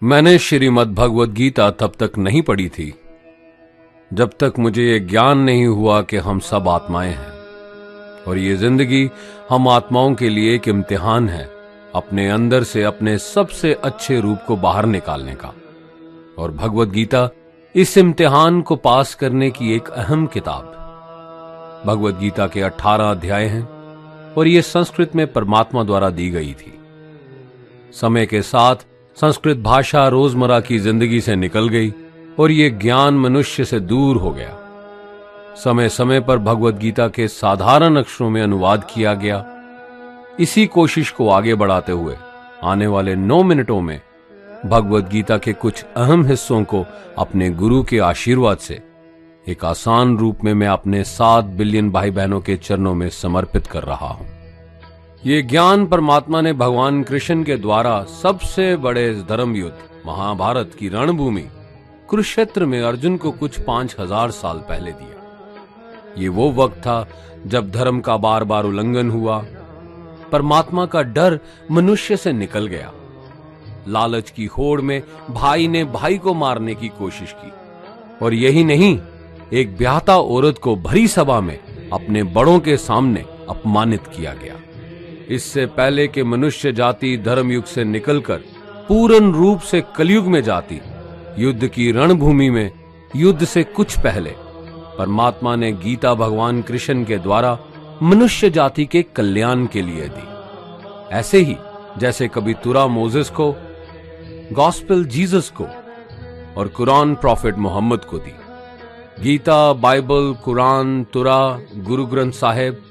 मैंने श्रीमद् भगवद गीता तब तक नहीं पढ़ी थी जब तक मुझे ये ज्ञान नहीं हुआ कि हम सब आत्माएं हैं और ये जिंदगी हम आत्माओं के लिए एक इम्तिहान है अपने अंदर से अपने सबसे अच्छे रूप को बाहर निकालने का। और भगवद गीता इस इम्तिहान को पास करने की एक अहम किताब। भगवद गीता के 18 अध्याय हैं और ये संस्कृत में परमात्मा द्वारा दी गई थी। समय के साथ संस्कृत भाषा रोजमर्रा की जिंदगी से निकल गई और ये ज्ञान मनुष्य से दूर हो गया। समय समय पर भगवद गीता के साधारण अक्षरों में अनुवाद किया गया। इसी कोशिश को आगे बढ़ाते हुए आने वाले 9 मिनटों में भगवद गीता के कुछ अहम हिस्सों को अपने गुरु के आशीर्वाद से एक आसान रूप में मैं अपने 7 बिलियन भाई बहनों के चरणों में समर्पित कर रहा हूं। ये ज्ञान परमात्मा ने भगवान कृष्ण के द्वारा सबसे बड़े धर्म युद्ध महाभारत की रणभूमि कुरुक्षेत्र में अर्जुन को कुछ 5000 साल पहले दिया। ये वो वक्त था जब धर्म का बार बार उल्लंघन हुआ, परमात्मा का डर मनुष्य से निकल गया। लालच की होड़ में भाई ने भाई को मारने की कोशिश की और यही नहीं, एक ब्याहता औरत को भरी सभा में अपने बड़ों के सामने अपमानित किया गया। इससे पहले कि मनुष्य जाति धर्म युग से निकलकर पूर्ण रूप से कलयुग में जाती, युद्ध की रणभूमि में युद्ध से कुछ पहले परमात्मा ने गीता भगवान कृष्ण के द्वारा मनुष्य जाति के कल्याण के लिए दी। ऐसे ही जैसे कभी तुरा मोसेस को, गॉस्पेल जीसस को और कुरान प्रॉफिट मोहम्मद को दी। गीता, बाइबल, कुरान, तुरा, गुरु ग्रंथ साहिब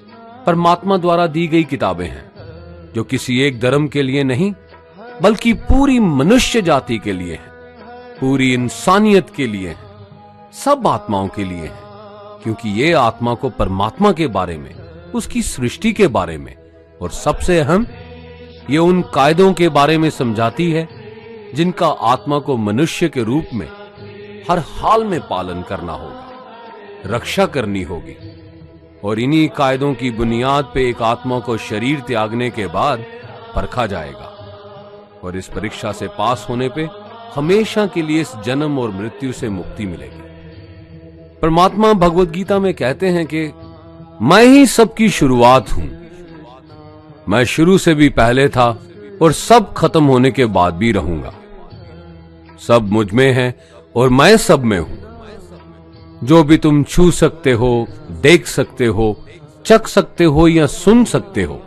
परमात्मा द्वारा दी गई किताबें हैं जो किसी एक धर्म के लिए नहीं बल्कि पूरी मनुष्य जाति के लिए हैं, पूरी इंसानियत के लिए हैं, सब आत्माओं के लिए हैं, क्योंकि ये आत्मा को परमात्मा के बारे में, उसकी सृष्टि के बारे में और सबसे अहम ये उन कायदों के बारे में समझाती है जिनका आत्मा को मनुष्य के रूप में हर हाल में पालन करना होगा, रक्षा करनी होगी। और इन्हीं कायदों की बुनियाद पे एक आत्मा को शरीर त्यागने के बाद परखा जाएगा और इस परीक्षा से पास होने पे हमेशा के लिए इस जन्म और मृत्यु से मुक्ति मिलेगी। परमात्मा भगवद गीता में कहते हैं कि मैं ही सबकी शुरुआत हूं, मैं शुरू से भी पहले था और सब खत्म होने के बाद भी रहूंगा। सब मुझ में है और मैं सब में हूं। जो भी तुम छू सकते हो, देख सकते हो, चख सकते हो या सुन सकते हो,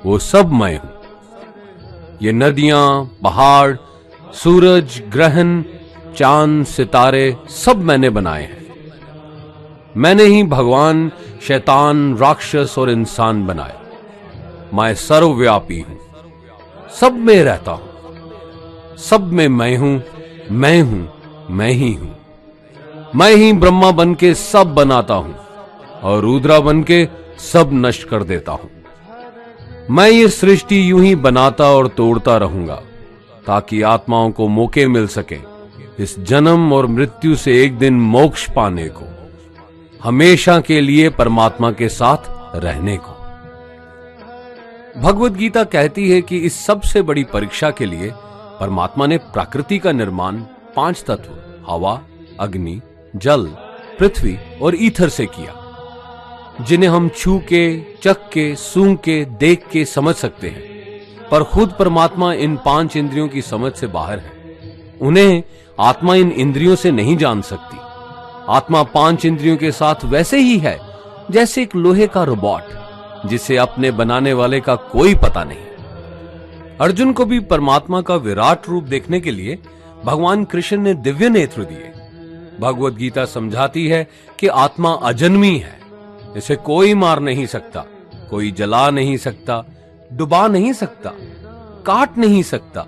वो सब मैं हूं। ये नदियां, पहाड़, सूरज, ग्रहण, चांद, सितारे सब मैंने बनाए हैं। मैंने ही भगवान, शैतान, राक्षस और इंसान बनाए। मैं सर्वव्यापी हूं, सब में रहता हूं, सब में मैं हूं, मैं ही हूं। मैं ही ब्रह्मा बन के सब बनाता हूं और रुद्रा बन के सब नष्ट कर देता हूं। मैं ये सृष्टि यूं ही बनाता और तोड़ता रहूंगा ताकि आत्माओं को मौके मिल सके इस जन्म और मृत्यु से एक दिन मोक्ष पाने को, हमेशा के लिए परमात्मा के साथ रहने को। भगवद गीता कहती है कि इस सबसे बड़ी परीक्षा के लिए परमात्मा ने प्रकृति का निर्माण 5 तत्व हवा, अग्नि, जल, पृथ्वी और ईथर से किया, जिन्हें हम छू के, चख के, सूंघ के, देख के समझ सकते हैं। पर खुद परमात्मा इन 5 इंद्रियों की समझ से बाहर है। उन्हें आत्मा इन इंद्रियों से नहीं जान सकती। आत्मा 5 इंद्रियों के साथ वैसे ही है जैसे एक लोहे का रोबोट जिसे अपने बनाने वाले का कोई पता नहीं। अर्जुन को भी परमात्मा का विराट रूप देखने के लिए भगवान कृष्ण ने दिव्य नेत्र दिए। भगवद गीता समझाती है कि आत्मा अजन्मी है, इसे कोई मार नहीं सकता, कोई जला नहीं सकता, डुबा नहीं सकता, काट नहीं सकता।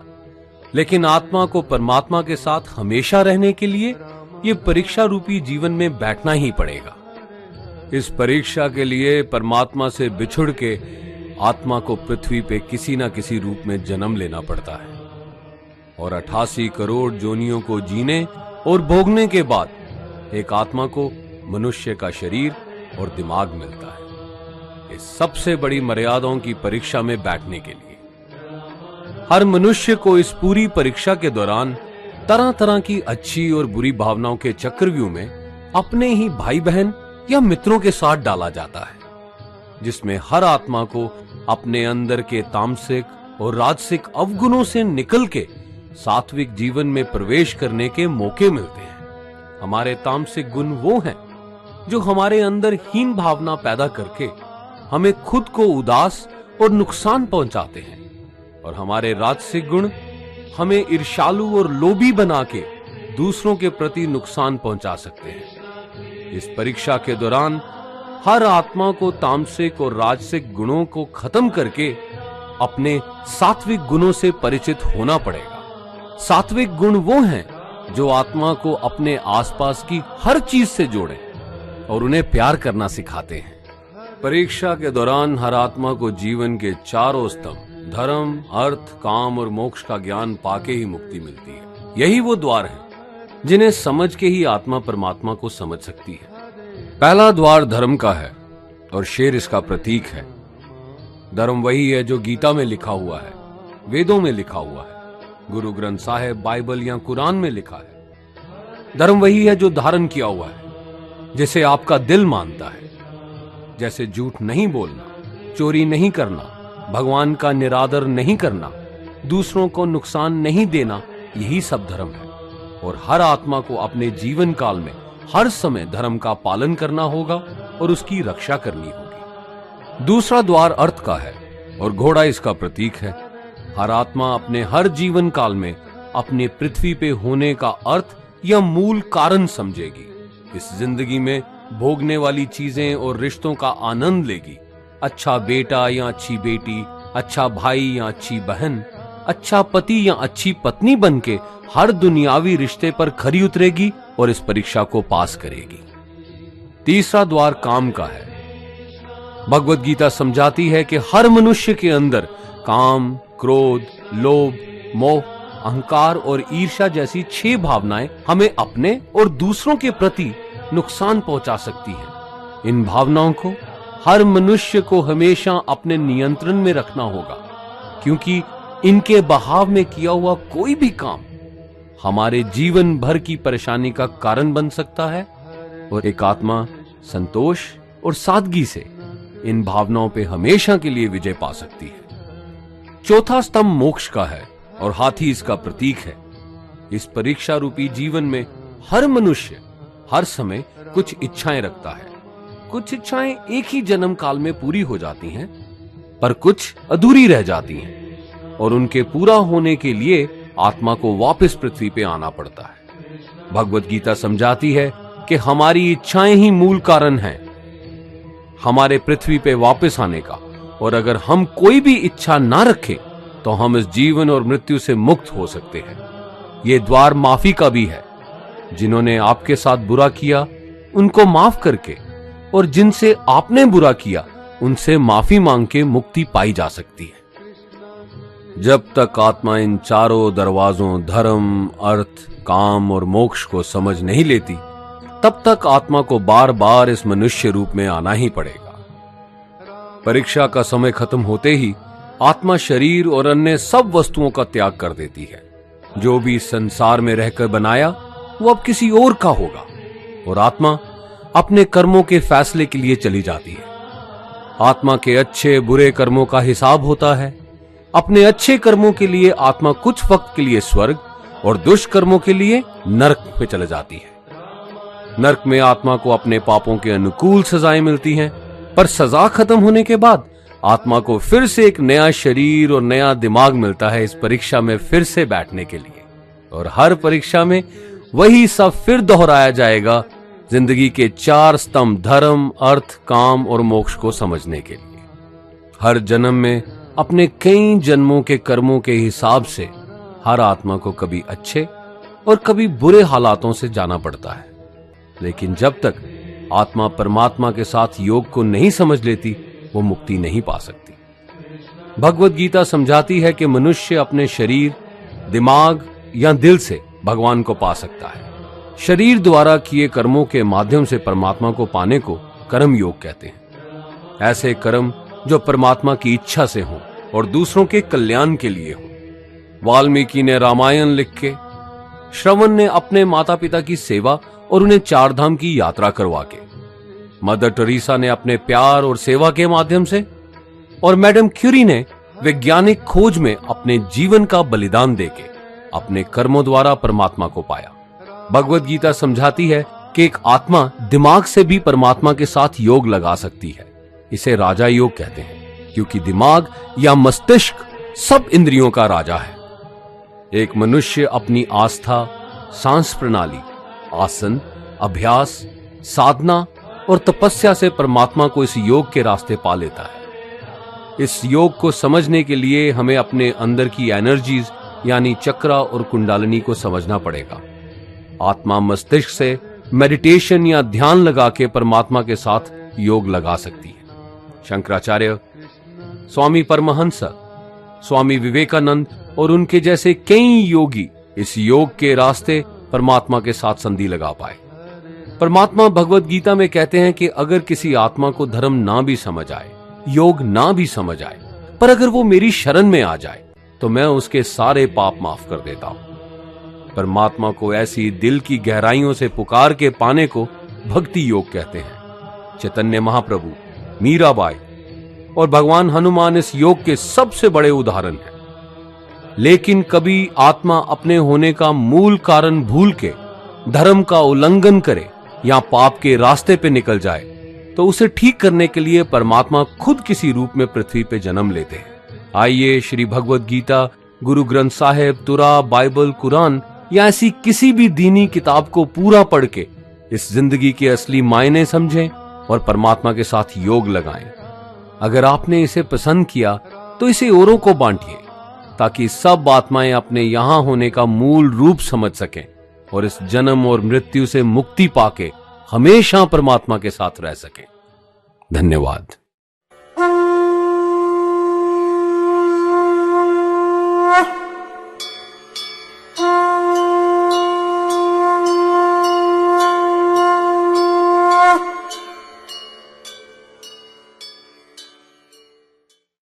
लेकिन आत्मा को परमात्मा के साथ हमेशा रहने के लिए ये परीक्षा रूपी जीवन में बैठना ही पड़ेगा। इस परीक्षा के लिए परमात्मा से बिछुड़ के आत्मा को पृथ्वी पे किसी ना किसी रूप में जन्म लेना पड़ता है और 88 करोड़ जोनियों को जीने और भोगने के बाद एक आत्मा को मनुष्य का शरीर और दिमाग मिलता है इस सबसे बड़ी मर्यादाओं की परीक्षा में बैठने के लिए। हर मनुष्य को इस पूरी परीक्षा के दौरान तरह तरह की अच्छी और बुरी भावनाओं के चक्रव्यूह में अपने ही भाई बहन या मित्रों के साथ डाला जाता है, जिसमें हर आत्मा को अपने अंदर के तामसिक और राजसिक अवगुणों से निकल के सात्विक जीवन में प्रवेश करने के मौके मिलते हैं। हमारे तामसिक गुण वो हैं जो हमारे अंदर हीन भावना पैदा करके हमें खुद को उदास और नुकसान पहुंचाते हैं, और हमारे राजसिक गुण हमें ईर्ष्यालु और लोभी बना के दूसरों के प्रति नुकसान पहुंचा सकते हैं। इस परीक्षा के दौरान हर आत्मा को तामसिक और राजसिक गुणों को खत्म करके अपने सात्विक गुणों से परिचित होना पड़ेगा। सात्विक गुण वो हैं जो आत्मा को अपने आसपास की हर चीज से जोड़े और उन्हें प्यार करना सिखाते हैं। परीक्षा के दौरान हर आत्मा को जीवन के चारों स्तंभ धर्म, अर्थ, काम और मोक्ष का ज्ञान पाके ही मुक्ति मिलती है। यही वो द्वार हैं जिन्हें समझ के ही आत्मा परमात्मा को समझ सकती है। पहला द्वार धर्म का है और शेर इसका प्रतीक है। धर्म वही है जो गीता में लिखा हुआ है, वेदों में लिखा हुआ है, गुरु ग्रंथ साहिब, बाइबल या कुरान में लिखा है। धर्म वही है जो धारण किया हुआ है, जिसे आपका दिल मानता है, जैसे झूठ नहीं बोलना, चोरी नहीं करना, भगवान का निरादर नहीं करना, दूसरों को नुकसान नहीं देना। यही सब धर्म है, और हर आत्मा को अपने जीवन काल में हर समय धर्म का पालन करना होगा और उसकी रक्षा करनी होगी। दूसरा द्वार अर्थ का है और घोड़ा इसका प्रतीक है। हर आत्मा अपने हर जीवन काल में अपने पृथ्वी पे होने का अर्थ या मूल कारण समझेगी। इस जिंदगी में भोगने वाली चीजें और रिश्तों का आनंद लेगी। अच्छा बेटा या अच्छी बेटी, अच्छा भाई या अच्छी बहन, अच्छा पति या अच्छी पत्नी बनके हर दुनियावी रिश्ते पर खरी उतरेगी और इस परीक्षा को पास करेगी। तीसरा द्वार काम का है। भगवत गीता समझाती है कि हर मनुष्य के अंदर काम, क्रोध, लोभ, मोह, अहंकार और ईर्ष्या जैसी 6 भावनाएं हमें अपने और दूसरों के प्रति नुकसान पहुंचा सकती हैं। इन भावनाओं को हर मनुष्य को हमेशा अपने नियंत्रण में रखना होगा, क्योंकि इनके बहाव में किया हुआ कोई भी काम हमारे जीवन भर की परेशानी का कारण बन सकता है, और एक आत्मा संतोष और सादगी से इन भावनाओं पे हमेशा के लिए विजय पा सकती है। चौथा स्तंभ मोक्ष का है और हाथी इसका प्रतीक है। इस परीक्षा रूपी जीवन में हर मनुष्य हर समय कुछ इच्छाएं रखता है। कुछ इच्छाएं एक ही जन्म काल में पूरी हो जाती हैं, पर कुछ अधूरी रह जाती हैं, और उनके पूरा होने के लिए आत्मा को वापस पृथ्वी पे आना पड़ता है। भगवत गीता समझाती है कि हमारी इच्छाएं ही मूल कारण हैं हमारे पृथ्वी पे वापस आने का, और अगर हम कोई भी इच्छा ना रखें तो हम इस जीवन और मृत्यु से मुक्त हो सकते हैं। ये द्वार माफी का भी है। जिन्होंने आपके साथ बुरा किया उनको माफ करके, और जिनसे आपने बुरा किया उनसे माफी मांग के मुक्ति पाई जा सकती है। जब तक आत्मा इन चारों दरवाजों धर्म, अर्थ, काम और मोक्ष को समझ नहीं लेती, तब तक आत्मा को बार बार इस मनुष्य रूप में आना ही पड़ेगा। परीक्षा का समय खत्म होते ही आत्मा शरीर और अन्य सब वस्तुओं का त्याग कर देती है। जो भी संसार में रहकर बनाया वो अब किसी और का होगा, और आत्मा अपने कर्मों के फैसले के लिए चली जाती है। आत्मा के अच्छे बुरे कर्मों का हिसाब होता है। अपने अच्छे कर्मों के लिए आत्मा कुछ वक्त के लिए स्वर्ग और दुष्कर्मों के लिए नरक में चले जाती है। नरक में आत्मा को अपने पापों के अनुकूल सजाएं मिलती हैं, पर सजा खत्म होने के बाद आत्मा को फिर से एक नया शरीर और नया दिमाग मिलता है इस परीक्षा में फिर से बैठने के लिए। और हर परीक्षा में वही सब फिर दोहराया जाएगा, जिंदगी के 4 स्तंभ धर्म, अर्थ, काम और मोक्ष को समझने के लिए। हर जन्म में अपने कई जन्मों के कर्मों के हिसाब से हर आत्मा को कभी अच्छे और कभी बुरे हालातों से जाना पड़ता है। लेकिन जब तक आत्मा परमात्मा के साथ योग को नहीं समझ लेती, वो मुक्ति नहीं पा सकती। भगवत गीता समझाती है कि मनुष्य अपने शरीर, दिमाग या दिल से भगवान को पा सकता है। शरीर द्वारा किए कर्मों के माध्यम से परमात्मा को पाने को कर्म योग कहते हैं। ऐसे कर्म जो परमात्मा की इच्छा से हों और दूसरों के कल्याण के लिए हों। वाल्मीकि ने रामायण लिख के श्रवण ने अपने माता पिता की सेवा और उन्हें चार धाम की यात्रा करवा के, मदर टेरेसा ने अपने प्यार और सेवा के माध्यम से, और मैडम क्यूरी ने वैज्ञानिक खोज में अपने जीवन का बलिदान देके अपने कर्मों द्वारा परमात्मा को पाया। भगवत गीता समझाती है कि एक आत्मा दिमाग से भी परमात्मा के साथ योग लगा सकती है। इसे राजा योग कहते हैं, क्योंकि दिमाग या मस्तिष्क सब इंद्रियों का राजा है। एक मनुष्य अपनी आस्था, सांस प्रणाली, आसन, अभ्यास, साधना और तपस्या से परमात्मा को इस योग के रास्ते पा लेता है। इस योग को समझने के लिए हमें अपने अंदर की एनर्जीज यानी चक्रा और कुंडालिनी को समझना पड़ेगा। आत्मा मस्तिष्क से मेडिटेशन या ध्यान लगा के परमात्मा के साथ योग लगा सकती है। शंकराचार्य, स्वामी परमहंस, स्वामी विवेकानंद और उनके जैसे कई योगी इस योग के रास्ते परमात्मा के साथ संधि लगा पाए। परमात्मा भगवत गीता में कहते हैं कि अगर किसी आत्मा को धर्म ना भी समझ आए, योग ना भी समझ आए, पर अगर वो मेरी शरण में आ जाए तो मैं उसके सारे पाप माफ कर देता हूं। परमात्मा को ऐसी दिल की गहराइयों से पुकार के पाने को भक्ति योग कहते हैं। चैतन्य महाप्रभु, मीराबाई और भगवान हनुमान इस योग के सबसे बड़े उदाहरण हैं। लेकिन कभी आत्मा अपने होने का मूल कारण भूल के धर्म का उल्लंघन करे या पाप के रास्ते पे निकल जाए तो उसे ठीक करने के लिए परमात्मा खुद किसी रूप में पृथ्वी पे जन्म लेते हैं। आइए श्री भगवत गीता, गुरु ग्रंथ साहिब, तुरा, बाइबल, कुरान या ऐसी किसी भी दीनी किताब को पूरा पढ़ के इस जिंदगी के असली मायने समझें और परमात्मा के साथ योग लगाएं। अगर आपने इसे पसंद किया तो इसे औरों को बांटिए, ताकि सब आत्माएं अपने यहां होने का मूल रूप समझ सकें और इस जन्म और मृत्यु से मुक्ति पाके हमेशा परमात्मा के साथ रह सकें। धन्यवाद।